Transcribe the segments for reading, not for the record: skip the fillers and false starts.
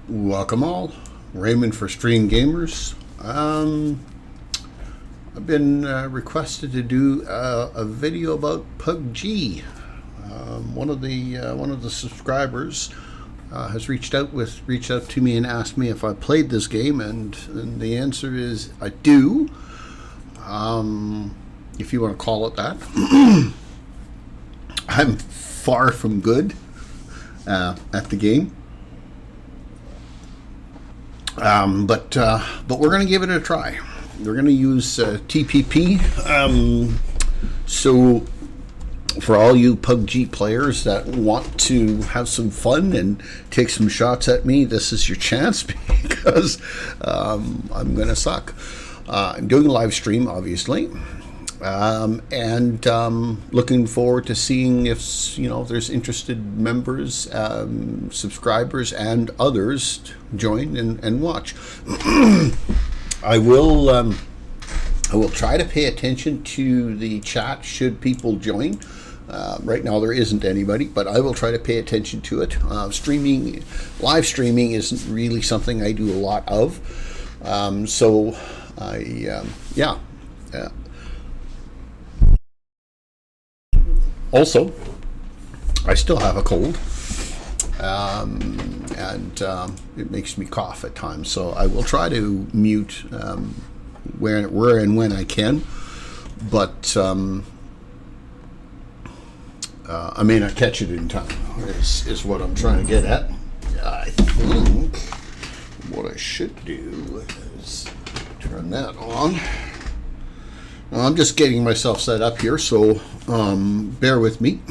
Welcome all, Raymond for Stream Gamers. I've been requested to do a video about PUBG. One of the subscribers has reached out to me and asked me if I played this game, and the answer is I do. If you want to call it that. I'm far from good at the game. But we're going to give it a try. We're going to use TPP. So for all you PUBG players that want to have some fun and take some shots at me, this is your chance, because I'm going to suck. I'm doing a live stream, obviously. And looking forward to seeing if there's interested members, subscribers, and others join and watch. I will try to pay attention to the chat should people join. Right now there isn't anybody, but I will try to pay attention to it. Live streaming isn't really something I do a lot of, so yeah. Also, I still have a cold, and it makes me cough at times. So I will try to mute where and when I can, but I may not catch it in time. Is what I'm trying to get at. I think what I should do is turn that on. I'm just getting myself set up here, so bear with me.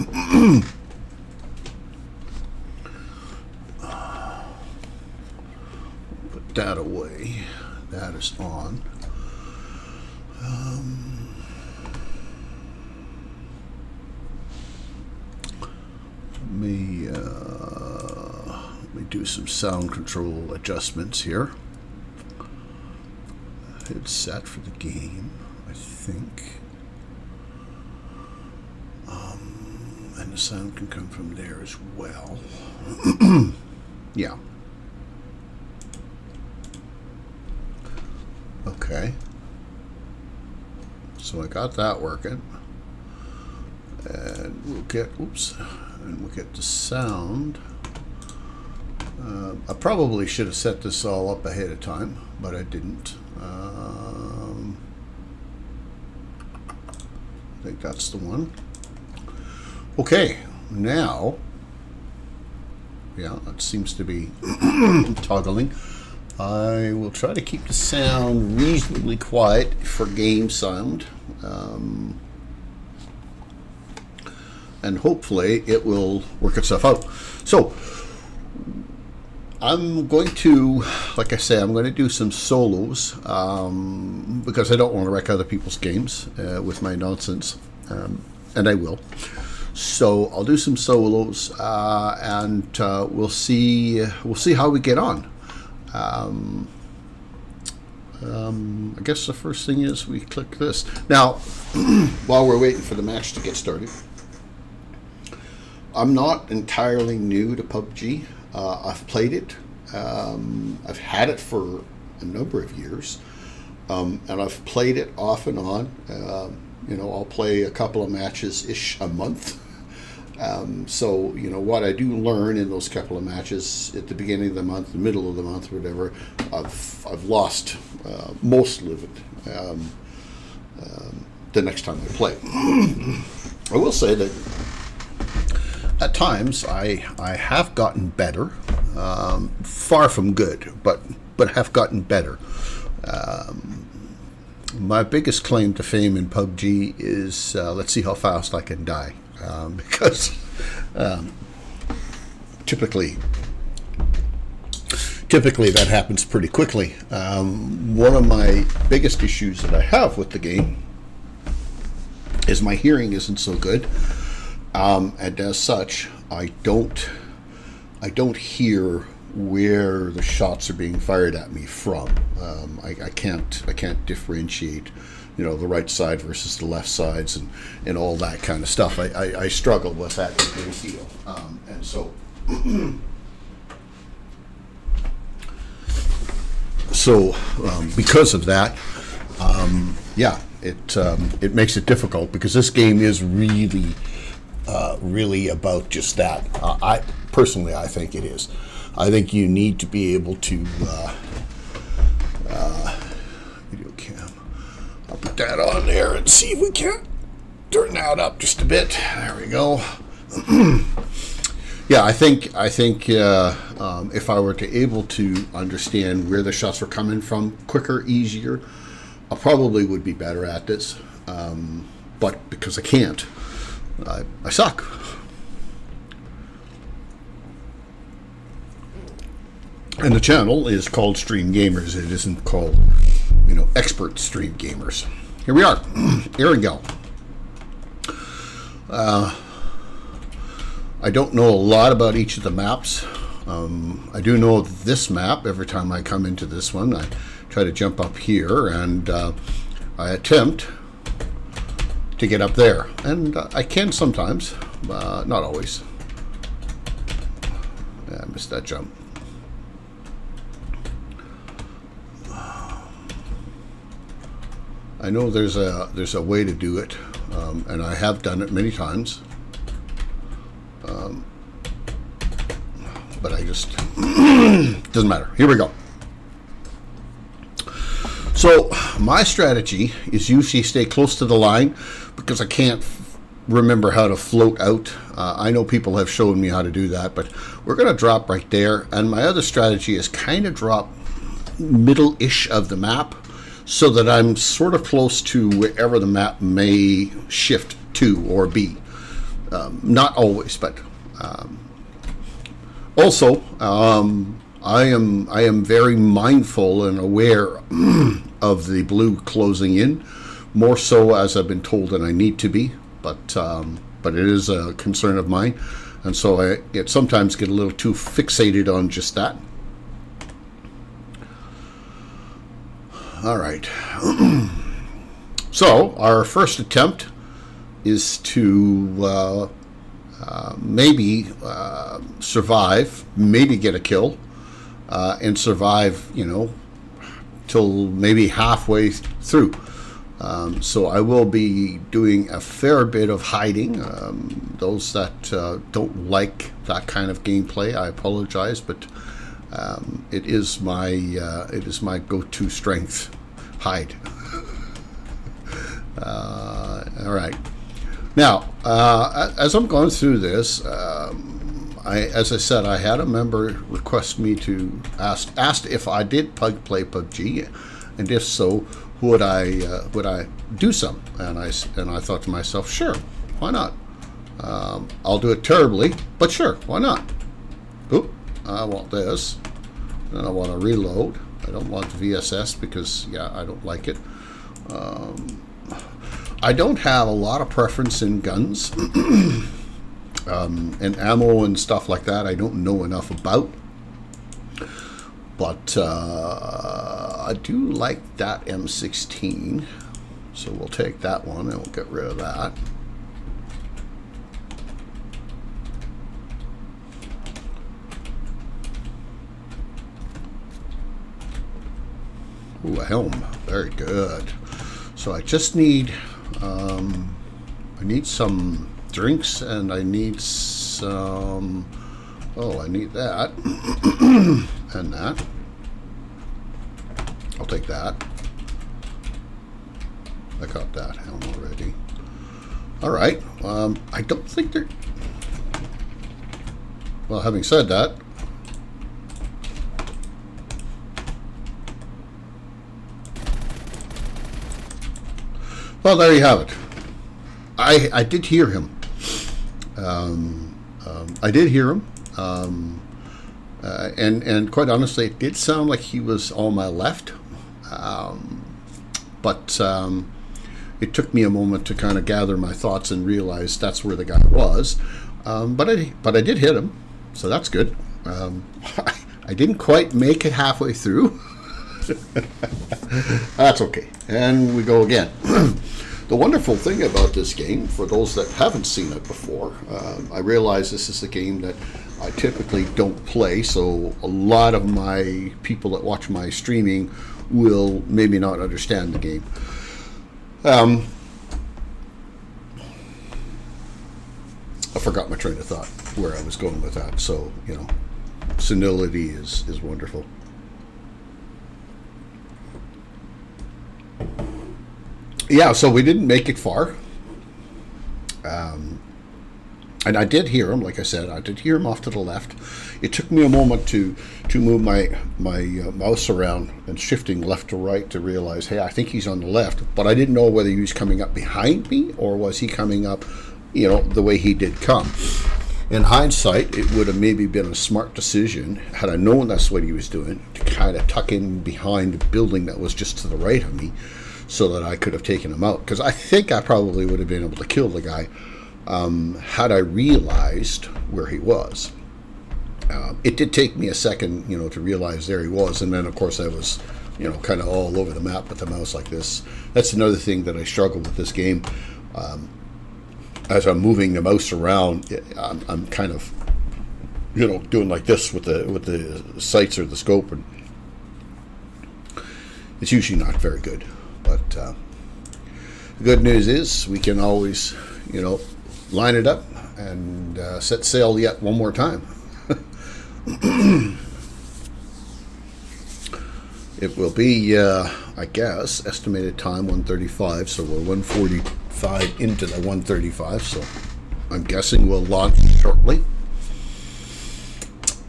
Put that away. That is on. Let me do some sound control adjustments here. Hit set for the game, I think. And the sound can come from there as well. Yeah. Okay. So I got that working. And we'll get, the sound. I probably should have set this all up ahead of time, but I didn't. I think that's the one. Okay, now, yeah, it seems to be toggling. I will try to keep the sound reasonably quiet for game sound, and hopefully it will work itself out. So I'm going to, like I say, I'm going to do some solos, because I don't want to wreck other people's games with my nonsense, and I will. So I'll do some solos, and we'll see how we get on. I guess the first thing is we click this. Now, while we're waiting for the match to get started, I'm not entirely new to PUBG. I've played it. I've had it for a number of years, and I've played it off and on. I'll play a couple of matches-ish a month. So, what I do learn in those couple of matches at the beginning of the month, the middle of the month, whatever, I've lost most of it the next time I play. I will say that at times I have gotten better, far from good, but have gotten better. My biggest claim to fame in PUBG is let's see how fast I can die. Because typically that happens pretty quickly. One of my biggest issues that I have with the game is my hearing isn't so good, and as such, I don't hear where the shots are being fired at me from. I can't differentiate, the right side versus the left sides and all that kind of stuff. I struggle with that a great deal, and so So because of that, yeah, it makes it difficult, because this game is really about just that. I personally, I think it is. I think you need to be able to video cam. I'll put that on there and see if we can turn that up just a bit. There we go. Yeah, I think if I were to able to understand where the shots were coming from quicker, easier, I probably would be better at this. But because I can't, I suck. And the channel is called Stream Gamers. It isn't called, Expert Stream Gamers. Here we are. Here we go. I don't know a lot about each of the maps. I do know this map. Every time I come into this one, I try to jump up here, and I attempt to get up there. And I can sometimes, not always. Yeah, I missed that jump. I know there's a way to do it, and I have done it many times. But I just doesn't matter. Here we go. So my strategy is usually stay close to the line, because I can't remember how to float out. I know people have shown me how to do that, but we're going to drop right there. And my other strategy is kind of drop middle-ish of the map, so that I'm sort of close to wherever the map may shift to or be. Not always, but also I am very mindful and aware of the blue closing in, more so as I've been told that I need to be. But it is a concern of mine, and so I sometimes get a little too fixated on just that. All right. So our first attempt is to maybe survive, maybe get a kill, and survive, till maybe halfway through. So I will be doing a fair bit of hiding. Those that don't like that kind of gameplay, I apologize, but it is my go-to strength. Hide. All right. Now, as I'm going through this, as I said, I had a member request me to asked if I did play PUBG, and if so, would I do some? And I thought to myself, sure, why not? I'll do it terribly, but sure, why not? Oop, I want this. Then I want to reload. I don't want VSS because, yeah, I don't like it. I don't have a lot of preference in guns and ammo and stuff like that. I don't know enough about. But I do like that M16. So we'll take that one and we'll get rid of that. Ooh, a helm. Very good. So I just need I need some drinks, and I need some, I need that and that. I'll take that. I got that helm already. All right. I don't think they're, well, having said that, well, there you have it. I did hear him. I did hear him. And quite honestly, it did sound like he was on my left. But it took me a moment to kind of gather my thoughts and realize that's where the guy was. But I did hit him, so that's good. I didn't quite make it halfway through. That's okay. And we go again. The wonderful thing about this game, for those that haven't seen it before, I realize this is a game that I typically don't play, so a lot of my people that watch my streaming will maybe not understand the game. I forgot my train of thought where I was going with that. So, senility is wonderful. Yeah, so we didn't make it far. And I did hear him, like I said, I did hear him off to the left. It took me a moment to move my mouse around and shifting left to right to realize, hey, I think he's on the left. But I didn't know whether he was coming up behind me or was he coming up, the way he did come. In hindsight, it would have maybe been a smart decision, had I known that's what he was doing, to kind of tuck in behind the building that was just to the right of me so that I could have taken him out. Because I think I probably would have been able to kill the guy had I realized where he was. It did take me a second, to realize there he was. And then, of course, I was, kind of all over the map with the mouse like this. That's another thing that I struggle with this game. As I'm moving the mouse around, I'm kind of, doing like this with the sights or the scope, and it's usually not very good. But the good news is we can always, line it up and set sail yet one more time. It will be, I guess, estimated time 1:35, so we're 1:45 into the 1:35, so I'm guessing we'll launch shortly.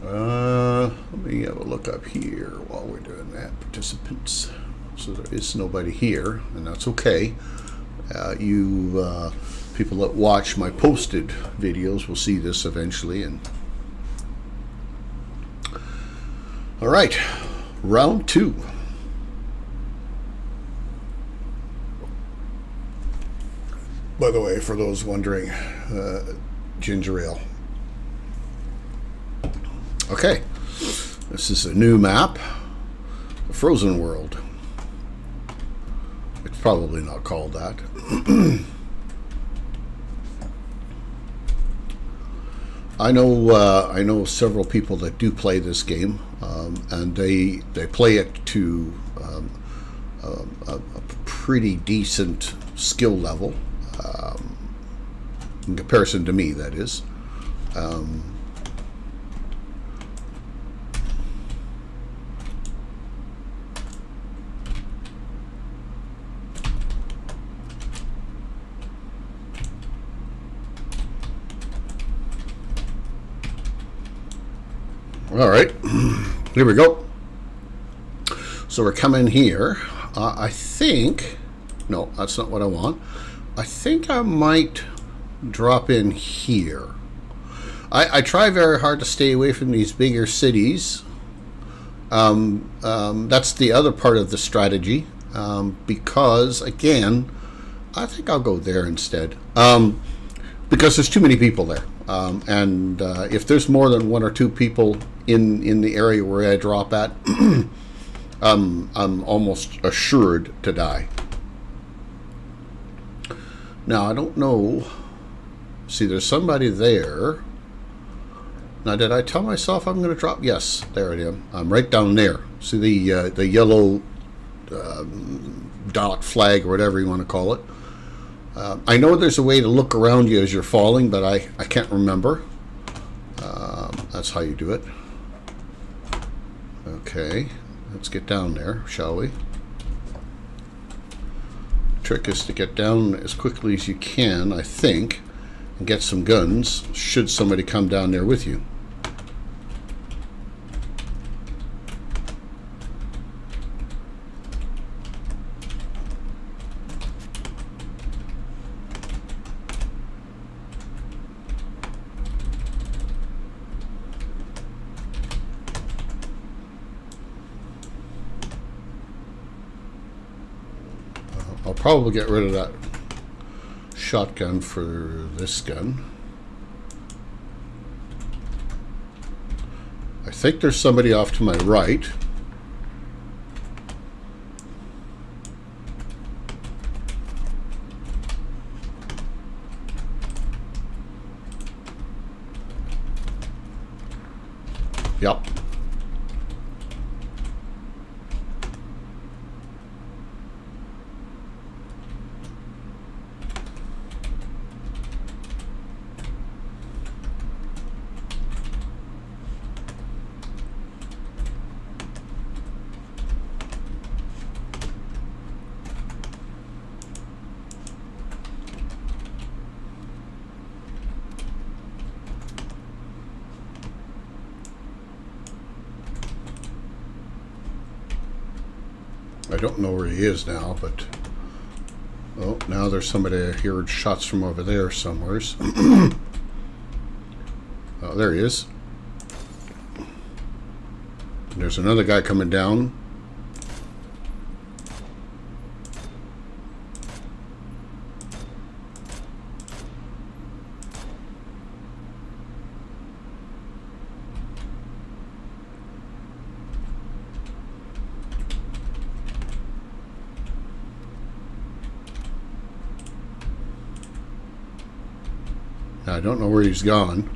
Let me have a look up here while we're doing that. Participants. So there is nobody here, and that's okay. You people that watch my posted videos will see this eventually. And all right, round 2. By the way, for those wondering, ginger ale. Okay, this is a new map, the Frozen World. It's probably not called that. I know several people that do play this game, and they play it to a pretty decent skill level, in comparison to me, that is. All right, here we go. So we're coming here. I think, no, that's not what I want. I think I might drop in here. I try very hard to stay away from these bigger cities. That's the other part of the strategy, because, again, I think I'll go there instead, because there's too many people there. And if there's more than 1 or 2 people in the area where I drop at, I'm almost assured to die. Now, I don't know. See, there's somebody there. Now, did I tell myself I'm going to drop? Yes, there I am. I'm right down there. See the yellow dot flag or whatever you want to call it. I know there's a way to look around you as you're falling, but I can't remember. That's how you do it. Okay, let's get down there, shall we? The trick is to get down as quickly as you can, I think, and get some guns, should somebody come down there with you. I'll probably get rid of that shotgun for this gun. I think there's somebody off to my right. Yep. I don't know where he is now, but... Oh, now there's somebody. I heard shots from over there somewheres. Oh, there he is. There's another guy coming down. I don't know where he's gone.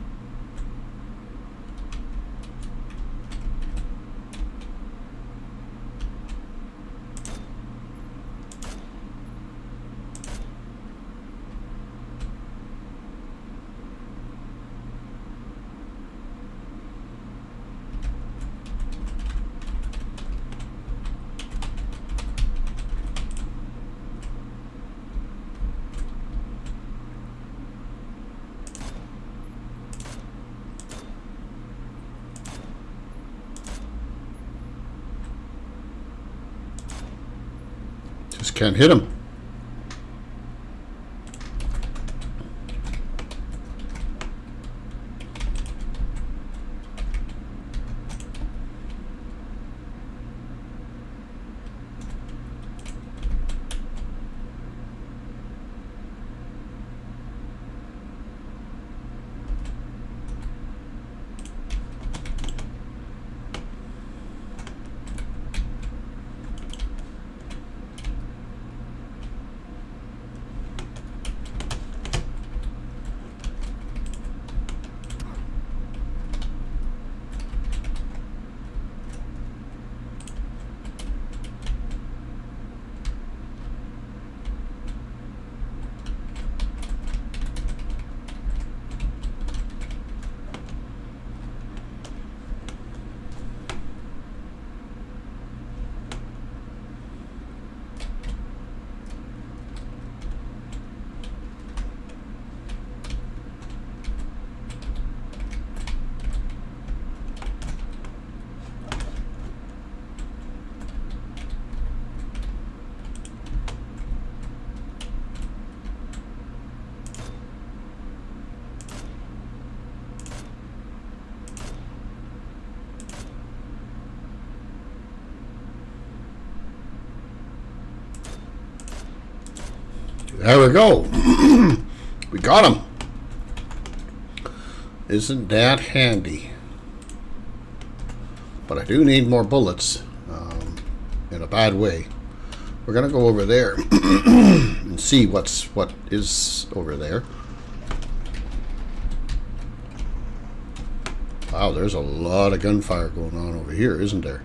Just can't hit him. There we go. We got him. Isn't that handy? But I do need more bullets in a bad way. We're going to go over there and see what is over there. Wow, there's a lot of gunfire going on over here, isn't there?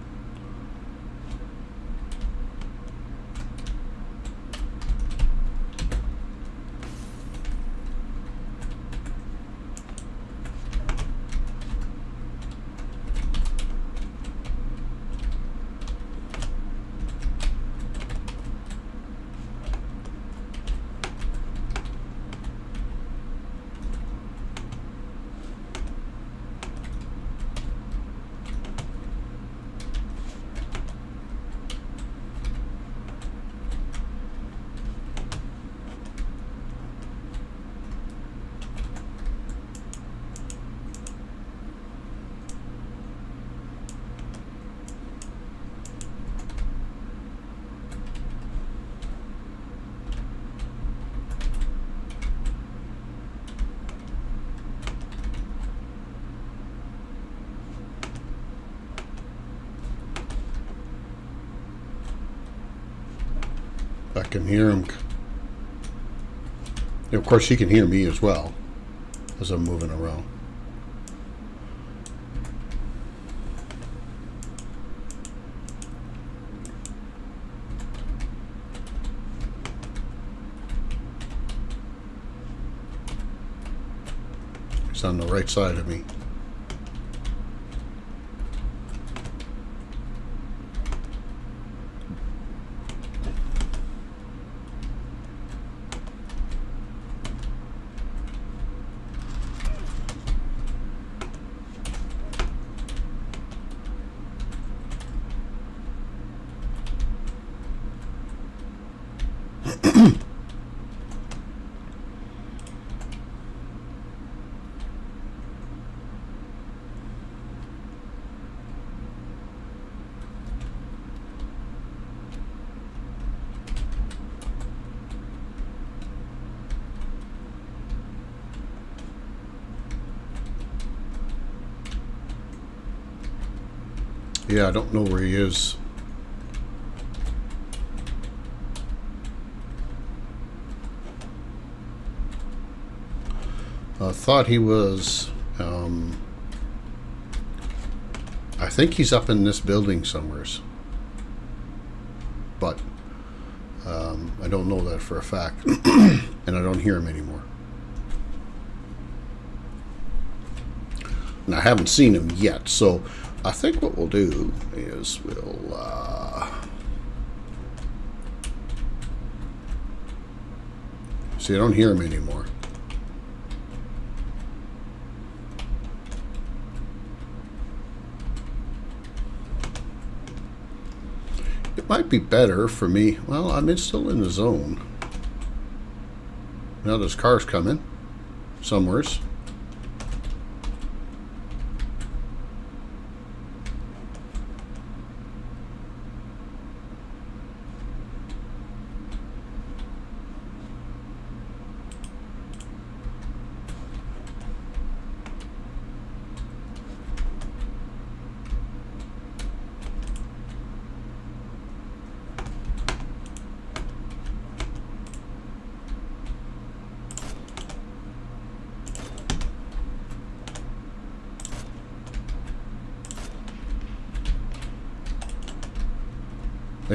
I can hear him. Of course, he can hear me as well as I'm moving around. He's on the right side of me. Yeah, I don't know where he is. I thought he was, I think he's up in this building somewheres. But I don't know that for a fact. And I don't hear him anymore. And I haven't seen him yet, so I think what we'll do is we'll see, I don't hear him anymore. It might be better for me. Well, I'm still in the zone. Now there's cars coming somewheres.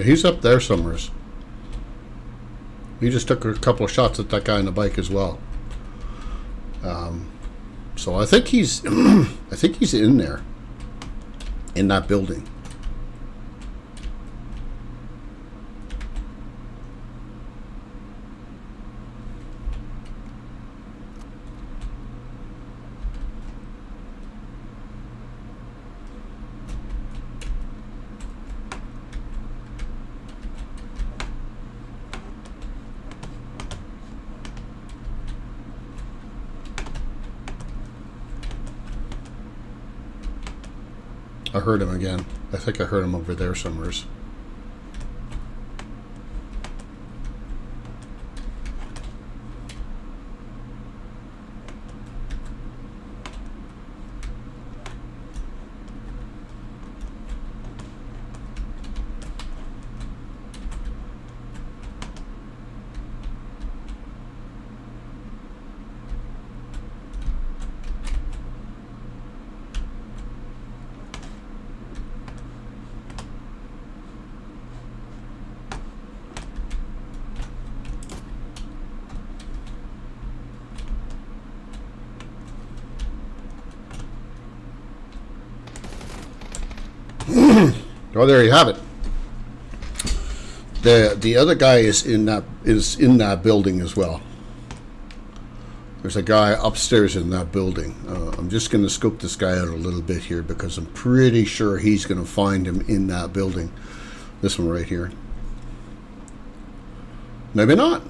He's up there somewheres. He just took a couple of shots at that guy on the bike as well. So I think he's, I think he's in there, in that building. I heard him again. I think I heard him over there somewheres. Oh, there you have it. The other guy is in that building as well. There's a guy upstairs in that building. I'm just going to scope this guy out a little bit here because I'm pretty sure he's going to find him in that building. This one right here. Maybe not.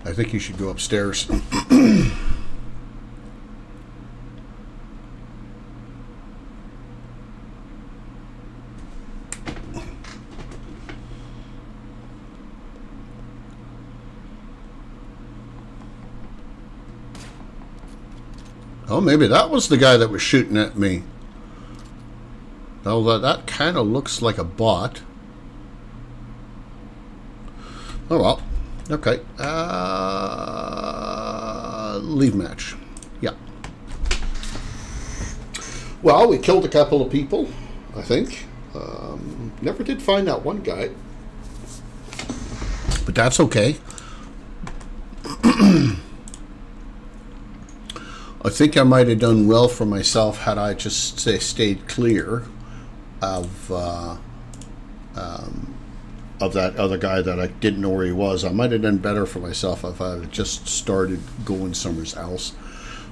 I think you should go upstairs. Oh, maybe that was the guy that was shooting at me. Although that kind of looks like a bot. Oh well. Okay. leave match. Yeah. Well, we killed a couple of people, I think. Never did find that one guy. But that's okay. I think I might have done well for myself had I just stayed clear of that other guy that I didn't know where he was. I might have done better for myself if I had just started going somewhere else.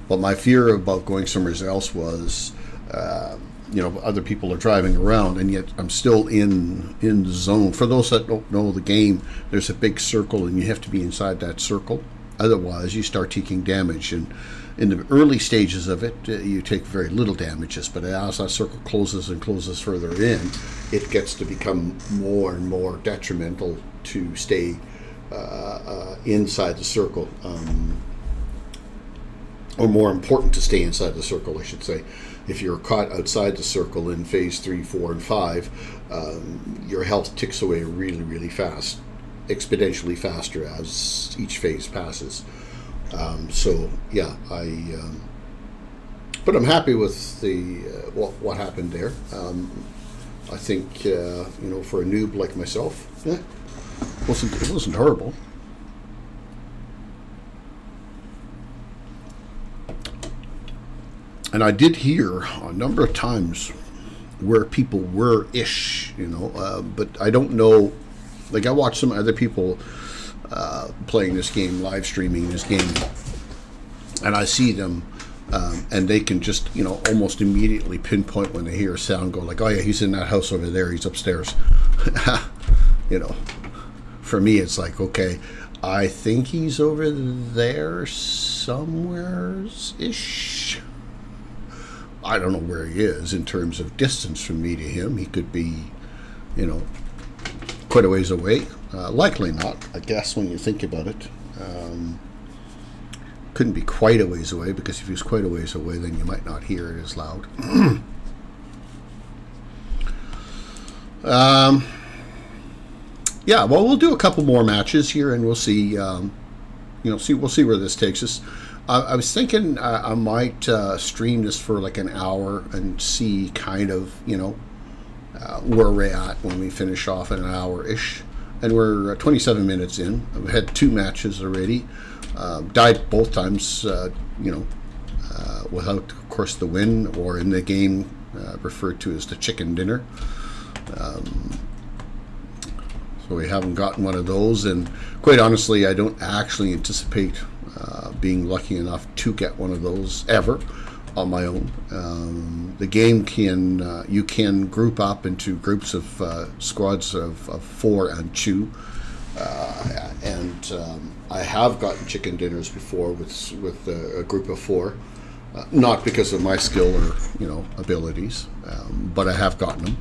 But my fear about going somewhere else was, other people are driving around, and yet I'm still in the zone. For those that don't know the game, there's a big circle, and you have to be inside that circle. Otherwise, you start taking damage. And in the early stages of it, you take very little damages. But as that circle closes and closes further in, it gets to become more and more detrimental to stay inside the circle. Or more important to stay inside the circle, I should say. If you're caught outside the circle in phase 3, 4, and 5, your health ticks away really, really fast, exponentially faster as each phase passes. But I'm happy with the what happened there. I think for a noob like myself, it wasn't horrible. And I did hear a number of times where people were ish, but I don't know. Like, I watched some other people playing this game, live streaming this game, and I see them, and they can just, almost immediately pinpoint when they hear a sound, go like, oh yeah, he's in that house over there, he's upstairs. For me, it's like, okay, I think he's over there somewhere-ish. I don't know where he is in terms of distance from me to him. He could be, quite a ways away. Likely not, I guess, when you think about it. Couldn't be quite a ways away, because if he was quite a ways away, then you might not hear it as loud. Yeah, well, we'll do a couple more matches here, and we'll see. We'll see where this takes us. I was thinking I might stream this for like an hour and see kind of, where we're at when we finish off in an hour-ish. And we're 27 minutes in. I've had 2 matches already. Died both times, without, of course, the win, or in the game referred to as the chicken dinner. So we haven't gotten one of those. And quite honestly, I don't actually anticipate being lucky enough to get one of those ever on my own. The game you can group up into groups of squads of 4 and 2, and I have gotten chicken dinners before with a group of 4, not because of my skill or abilities, but I have gotten them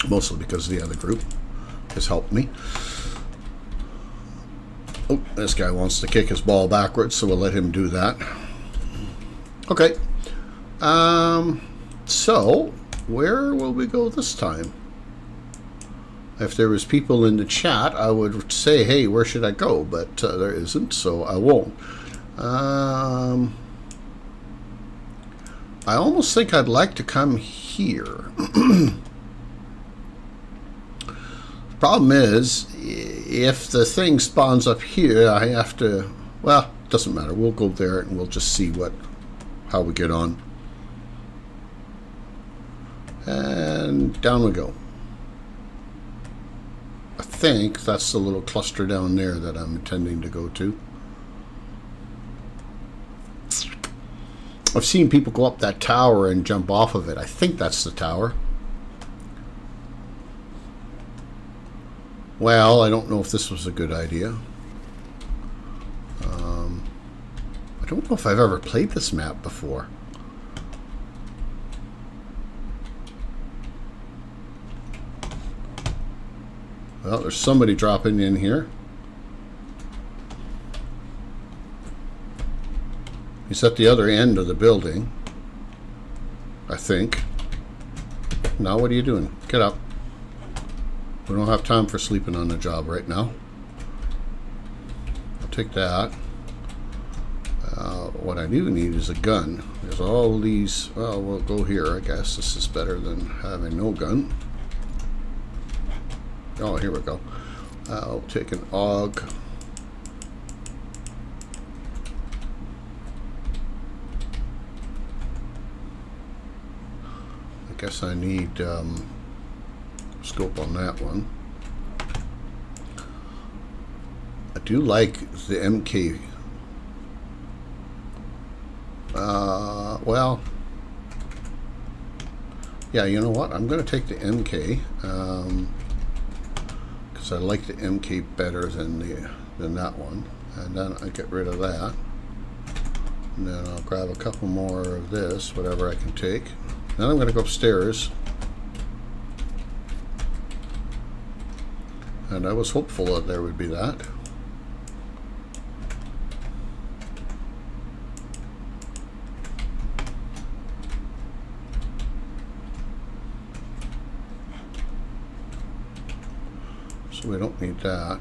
mostly because the other group has helped me. Oh, this guy wants to kick his ball backwards, so we'll let him do that. Okay. So, where will we go this time? If there was people in the chat, I would say, hey, where should I go? But there isn't, so I won't. I almost think I'd like to come here. Problem is, if the thing spawns up here, I have to, well, doesn't matter. We'll go there and we'll just see how we get on. And down we go. I think that's the little cluster down there that I'm intending to go to. I've seen people go up that tower and jump off of it. I think that's the tower. Well, I don't know if this was a good idea. I don't know if I've ever played this map before. Well, there's somebody dropping in here. He's at the other end of the building, I think. Now, what are you doing? Get up. We don't have time for sleeping on the job right now. I'll take that. What I do need is a gun. There's all these. Well, we'll go here. I guess this is better than having no gun. Oh, here we go. I'll take an AUG. I guess I need scope on that one. I do like the MK. Well, yeah, you know what? I'm going to take the MK because I like the MK better than that one. And then I get rid of that. And then I'll grab a couple more of this, whatever I can take. Then I'm going to go upstairs. And I was hopeful that there would be that. So we don't need that.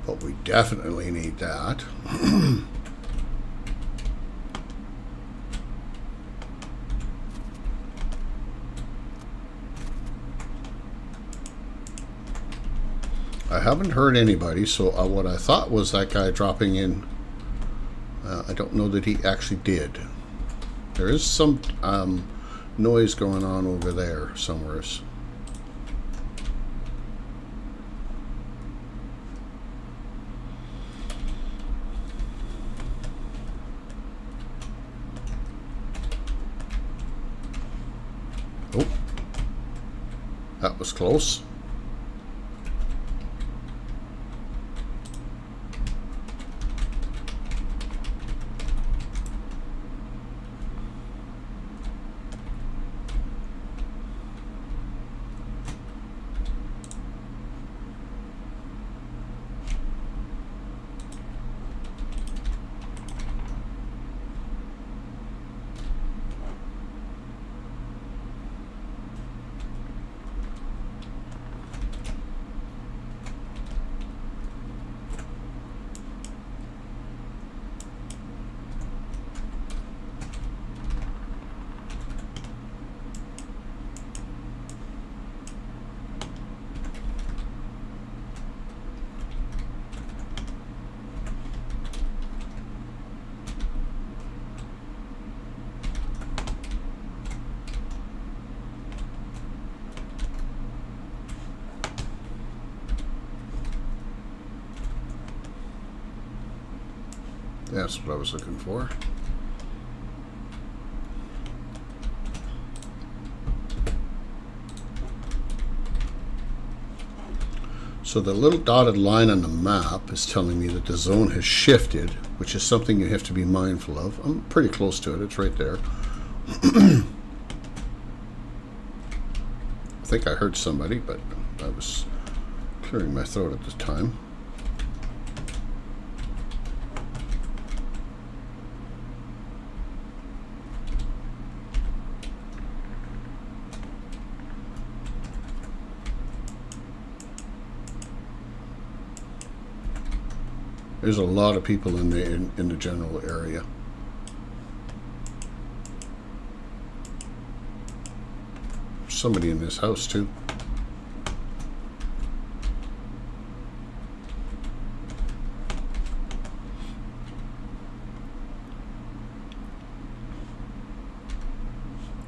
But we definitely need that. I haven't heard anybody, so what I thought was that guy dropping in. I don't know that he actually did. There is some noise going on over there somewhere. Oh, that was close. That's what I was looking for. So the little dotted line on the map is telling me that the zone has shifted, which is something you have to be mindful of. I'm pretty close to it. It's right there. I think I heard somebody, but I was clearing my throat at the time. There's a lot of people in the general area. Somebody in this house too.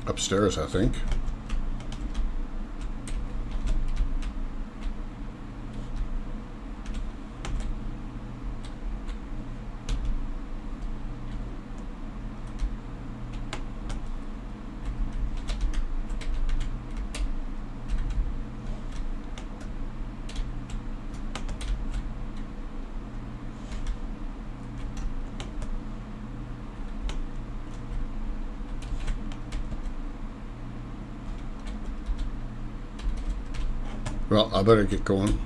Upstairs, I think. Well, I better get going.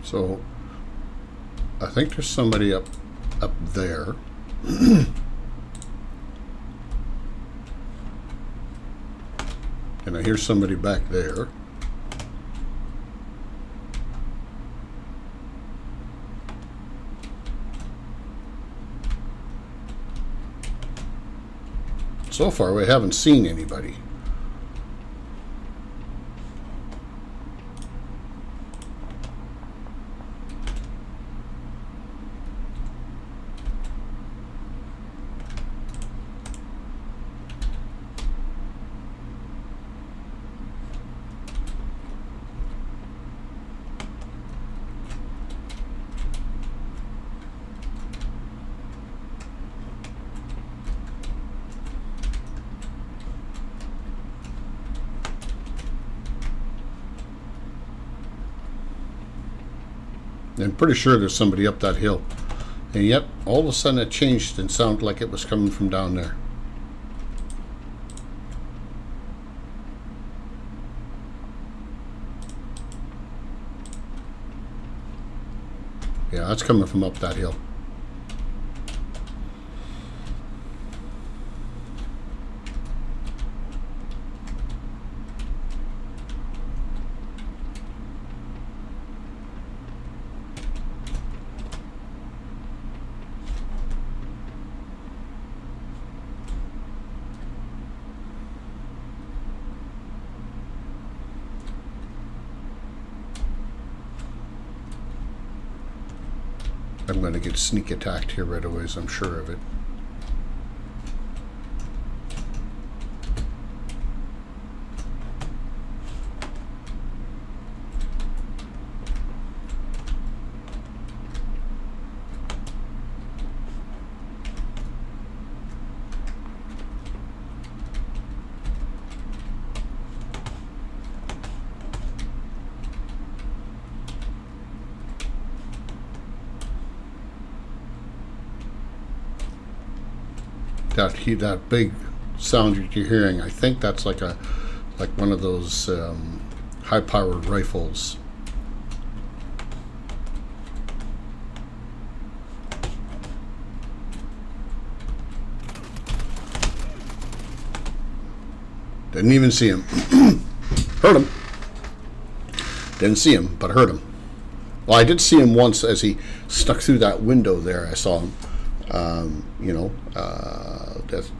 So I think there's somebody up there. And I hear somebody back there. So far, we haven't seen anybody. I'm pretty sure there's somebody up that hill. And yet, all of a sudden it changed and sounded like it was coming from down there. Yeah, that's coming from up that hill. I'm going to get sneak attacked here right away, so I'm sure of it. That big sound that you're hearing, I think that's like one of those high-powered rifles. Didn't even see him. Heard him. Didn't see him, but heard him. Well, I did see him once as he stuck through that window there. I saw him.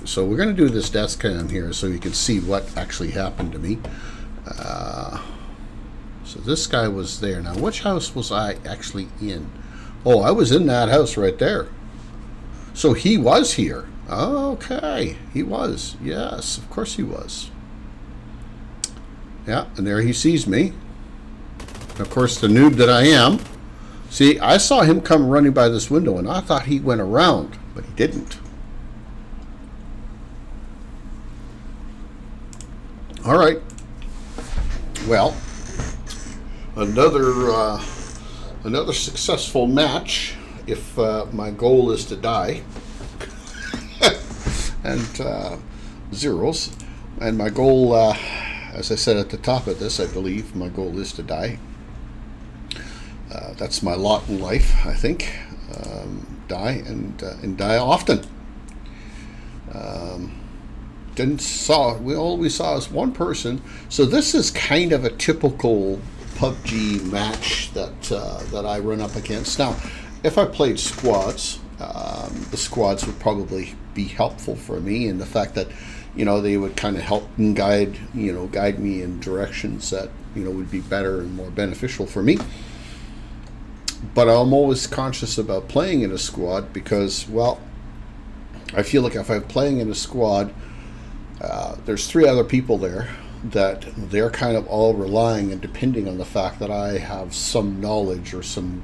So we're going to do this death cam here so you can see what actually happened to me. So this guy was there. Now, which house was I actually in? Oh, I was in that house right there. So he was here. Okay, he was. Yes, of course he was. Yeah, and there he sees me. Of course, the noob that I am. See, I saw him come running by this window, and I thought he went around, but he didn't. All right. Well, another successful match. If my goal is to die, and zeros, and my goal, as I said at the top of this, I believe my goal is to die. That's my lot in life, I think. Die and die often. All we saw is one person. So this is kind of a typical PUBG match that I run up against. Now, if I played squads, the squads would probably be helpful for me in the fact that, they would kind of help and guide me in directions that, would be better and more beneficial for me. But I'm always conscious about playing in a squad because, well, I feel like if I'm playing in a squad, there's 3 other people there that they're kind of all relying and depending on the fact that I have some knowledge or some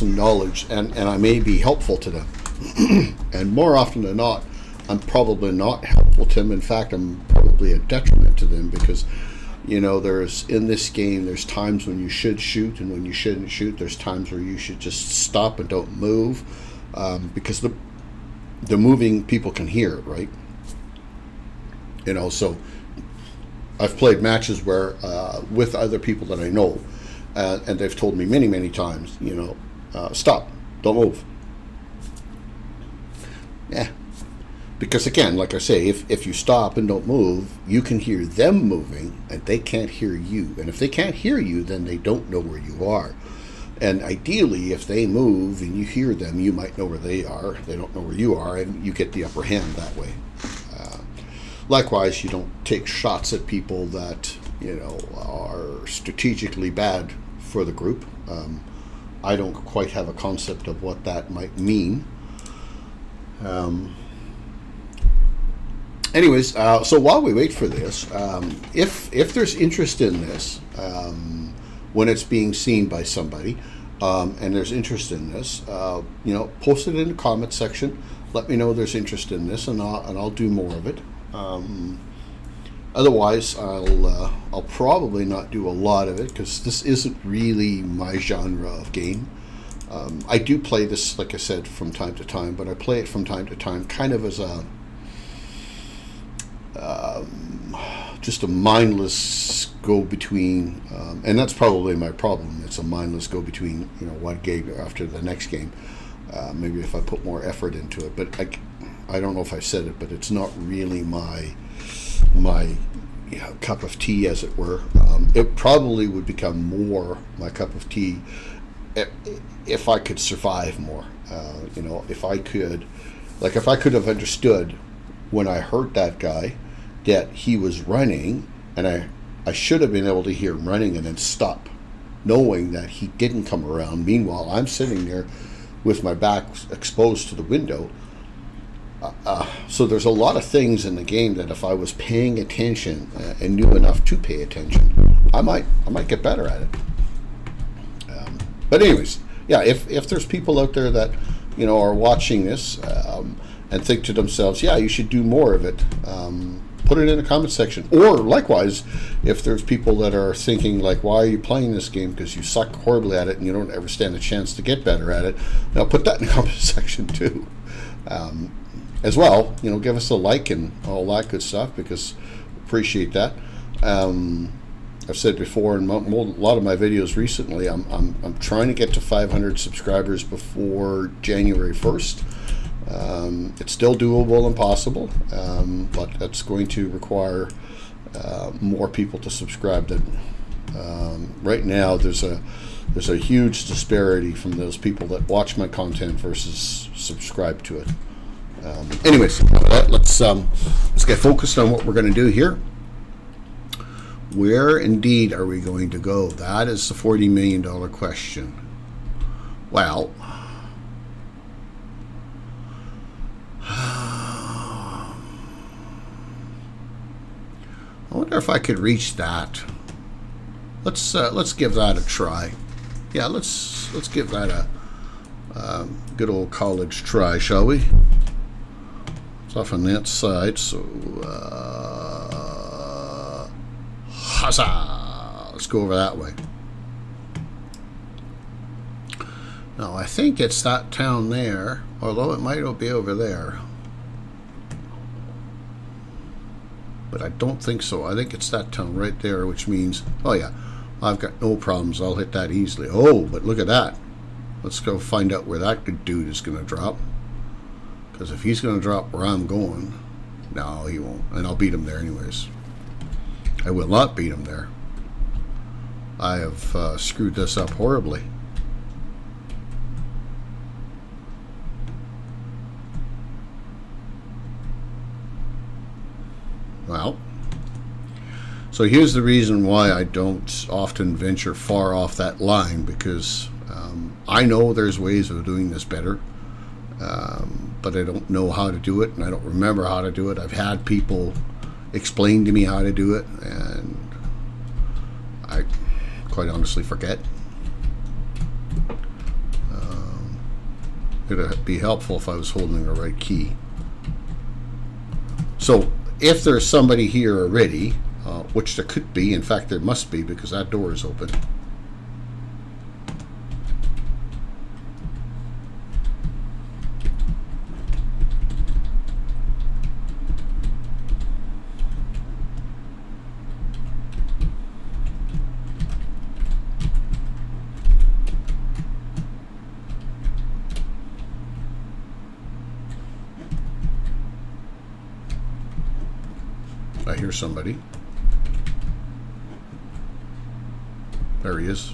knowledge, and I may be helpful to them. And more often than not, I'm probably not helpful to them. In fact, I'm probably a detriment to them because, there's in this game, there's times when you should shoot and when you shouldn't shoot. There's times where you should just stop and don't move because the moving people can hear it, right? So I've played matches where with other people that I know, and they've told me many, many times, stop, don't move. Yeah. Because again, like I say, if you stop and don't move, you can hear them moving and they can't hear you. And if they can't hear you, then they don't know where you are. And ideally, if they move and you hear them, you might know where they are. They don't know where you are, and you get the upper hand that way. Likewise, you don't take shots at people that, are strategically bad for the group. I don't quite have a concept of what that might mean. Anyways, so while we wait for this, if there's interest in this, when it's being seen by somebody, and there's interest in this, post it in the comment section. Let me know there's interest in this, and I'll do more of it. Otherwise, I'll probably not do a lot of it because this isn't really my genre of game. I do play this, like I said, from time to time, but I play it from time to time kind of as a just a mindless go-between, and that's probably my problem. It's a mindless go-between, one game after the next game. Maybe if I put more effort into it, but I don't know if I said it, but it's not really my cup of tea, as it were. It probably would become more my cup of tea if I could survive more. If I could have understood when I heard that guy that he was running, and I should have been able to hear him running and then stop, knowing that he didn't come around. Meanwhile, I'm sitting there with my back exposed to the window. So there's a lot of things in the game that if I was paying attention and knew enough to pay attention, I might get better at it. But anyways, yeah, if there's people out there that are watching this and think to themselves, yeah, you should do more of it, put it in the comment section. Or likewise, if there's people that are thinking like, why are you playing this game because you suck horribly at it and you don't ever stand a chance to get better at it, now put that in the comment section too. As well, give us a like and all that good stuff, because appreciate that. I've said before in a lot of my videos recently, I'm trying to get to 500 subscribers before January 1st. It's still doable and possible, but that's going to require more people to subscribe. Right now, there's a huge disparity from those people that watch my content versus subscribe to it. Anyways, let's get focused on what we're going to do here. Where indeed are we going to go? That is the $40 million question. Well, I wonder if I could reach that. Let's give that a try. Yeah, let's give that a good old college try, shall we? It's off on that side, so huzzah! Let's go over that way. Now I think it's that town there, although it might be over there. But I don't think so. I think it's that town right there, which means, oh yeah, I've got no problems. I'll hit that easily. Oh, but look at that. Let's go find out where that good dude is going to drop. Because if he's going to drop where I'm going, no, he won't. And I'll beat him there anyways. I will not beat him there. I have screwed this up horribly. Well, so here's the reason why I don't often venture far off that line, because I know there's ways of doing this better, but I don't know how to do it, and I don't remember how to do it. I've had people explain to me how to do it, and I quite honestly forget. It would be helpful if I was holding the right key. So if there's somebody here already, which there could be, in fact there must be, because that door is open. I hear somebody. There he is.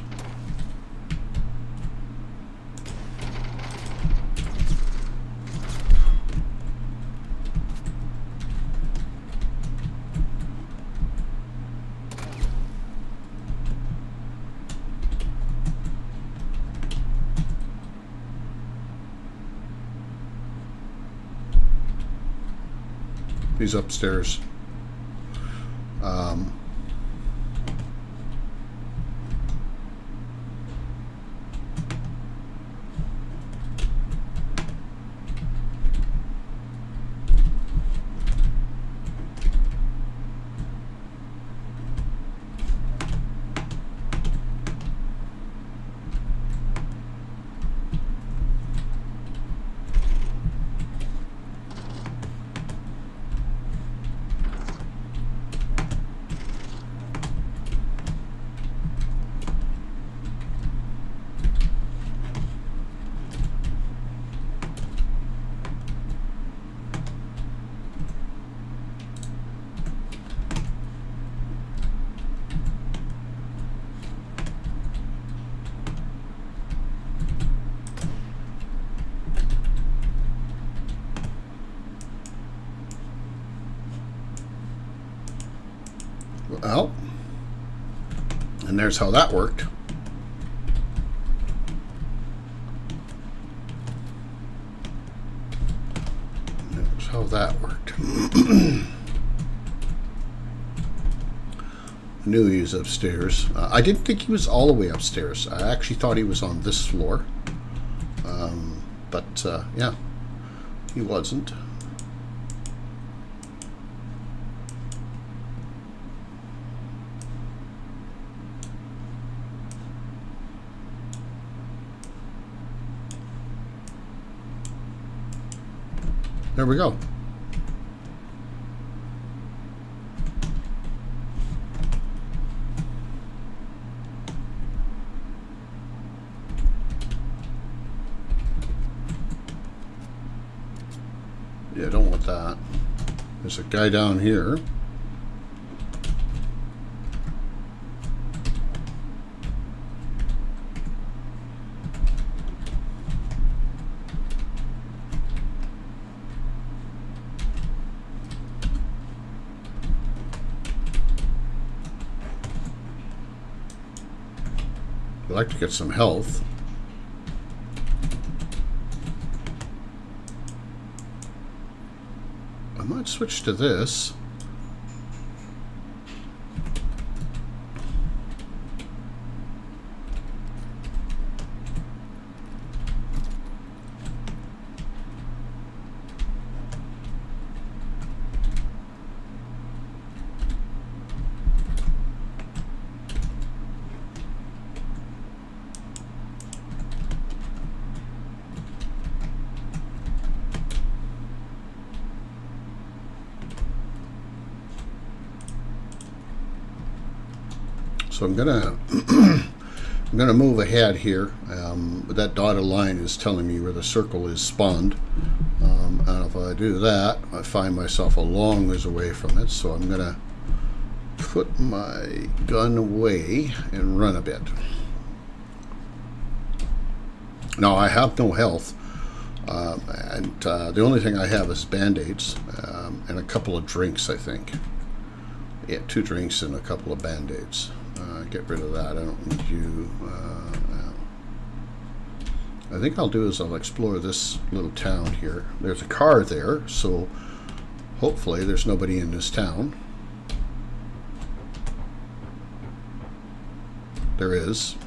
He's upstairs. Well, and there's how that worked. There's how that worked. I knew he was upstairs. I didn't think he was all the way upstairs. I actually thought he was on this floor. But yeah, he wasn't. There we go. Yeah, I don't want that. There's a guy down here. I'd like to get some health. I might switch to this. So I'm gonna move ahead here. But that dotted line is telling me where the circle is spawned, and if I do that, I find myself a long ways away from it. So I'm gonna put my gun away and run a bit. Now I have no health, and the only thing I have is band-aids and a couple of drinks, I think. Yeah, 2 drinks and a couple of band-aids. Get rid of that. I don't need you. I think I'll do is I'll explore this little town here. There's a car there, so hopefully there's nobody in this town. There is.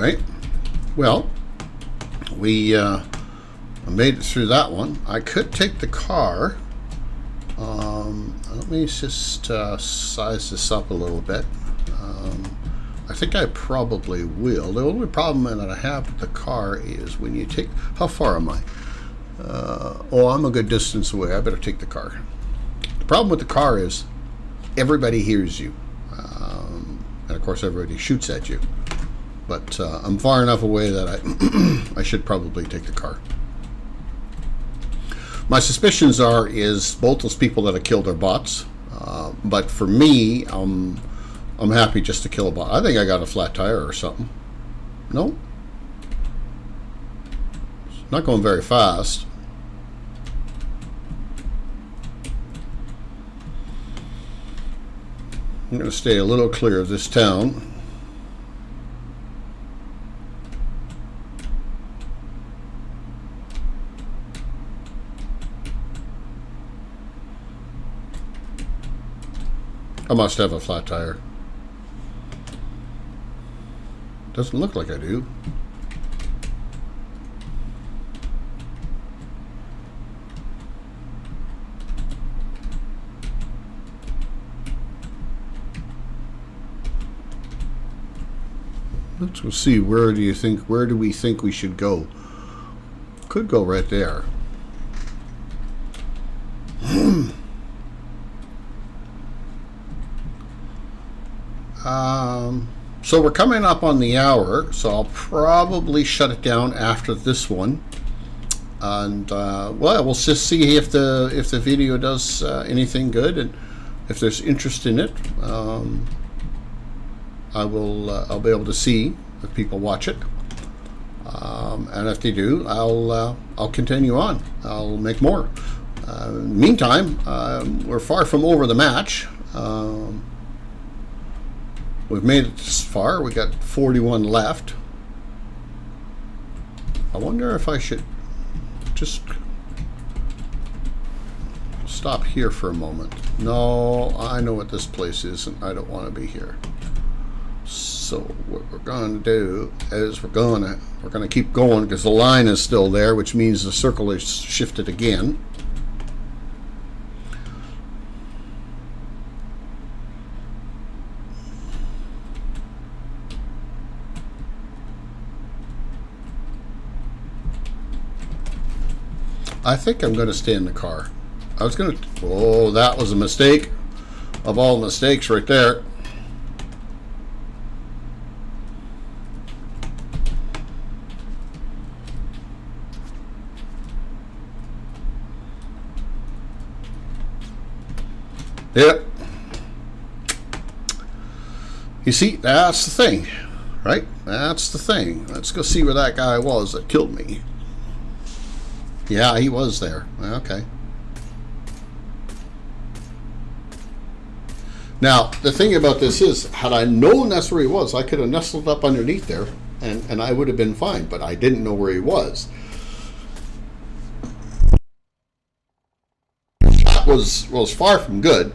right. Well, we made it through that one. I could take the car. Let me just size this up a little bit. I think I probably will. The only problem that I have with the car is when you take... How far am I? Oh, I'm a good distance away. I better take the car. The problem with the car is everybody hears you. And of course everybody shoots at you. But I'm far enough away that I should probably take the car. My suspicions is both those people that I killed are bots. But for me, I'm happy just to kill a bot. I think I got a flat tire or something. No? It's not going very fast. I'm going to stay a little clear of this town. I must have a flat tire. Doesn't look like I do. Let's go see. Where do we think we should go? Could go right there. So we're coming up on the hour, so I'll probably shut it down after this one. And well, we'll just see if the video does anything good, and if there's interest in it. I'll be able to see if people watch it, and if they do, I'll continue on. I'll make more. Meantime, we're far from over the match. We've made it this far. We got 41 left. I wonder if I should just stop here for a moment. No, I know what this place is, and I don't want to be here. So what we're going to do is we're going to keep going because the line is still there, which means the circle is shifted again. I think I'm going to stay in the car. I was going to... Oh, that was a mistake of all mistakes right there. Yep. You see, that's the thing, right? That's the thing. Let's go see where that guy was that killed me. Yeah, he was there. Okay. Now, the thing about this is, had I known that's where he was, I could have nestled up underneath there, and I would have been fine, but I didn't know where he was. That was far from good.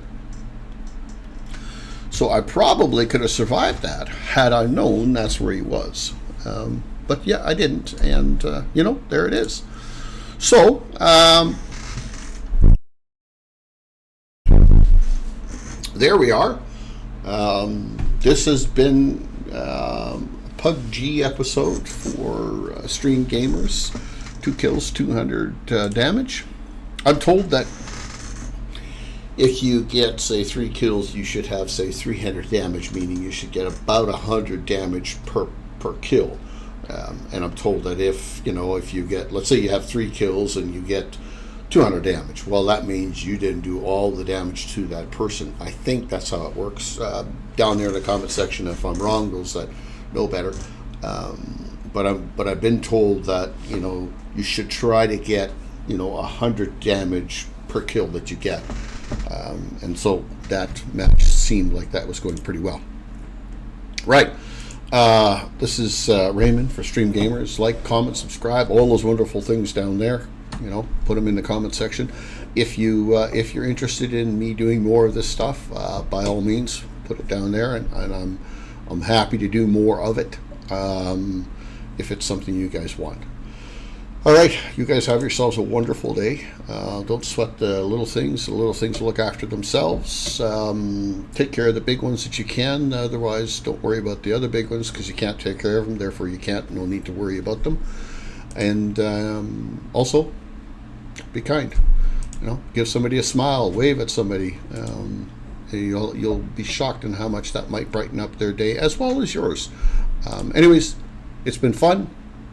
So I probably could have survived that had I known that's where he was. But yeah, I didn't, and you know, there it is. So, there we are. This has been a PUBG episode for Stream Gamers. 2 kills, 200 damage. I'm told that if you get, say, 3 kills, you should have, say, 300 damage, meaning you should get about 100 damage per kill. And I'm told that if you get, let's say you have 3 kills and you get 200 damage, well, that means you didn't do all the damage to that person. I think that's how it works. Down there in the comment section, if I'm wrong, those that know better. But I've been told that, you should try to get, 100 damage per kill that you get. And so that match seemed like that was going pretty well. Right. This is Raymond for Stream Gamers. Like, comment, subscribe, all those wonderful things down there. Put them in the comment section. If you're interested in me doing more of this stuff, by all means, put it down there, and I'm happy to do more of it. if it's something you guys want. All right, you guys have yourselves a wonderful day. Don't sweat the little things. The little things will look after themselves. Take care of the big ones that you can. Otherwise, don't worry about the other big ones because you can't take care of them. Therefore, you can't. No need to worry about them. And also, be kind. Give somebody a smile. Wave at somebody. You'll be shocked in how much that might brighten up their day as well as yours. Anyways, it's been fun.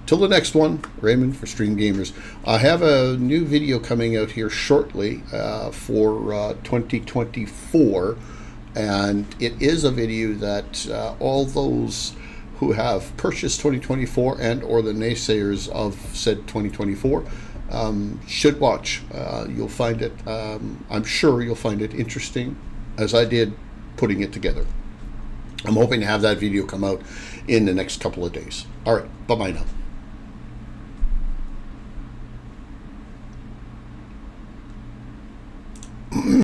Till the next one, Raymond for Stream Gamers. I have a new video coming out here shortly for 2024, and it is a video that all those who have purchased 2024 and or the naysayers of said 2024 should watch. You'll find it, I'm sure you'll find it interesting, as I did putting it together. I'm hoping to have that video come out in the next couple of days. All right, bye-bye now.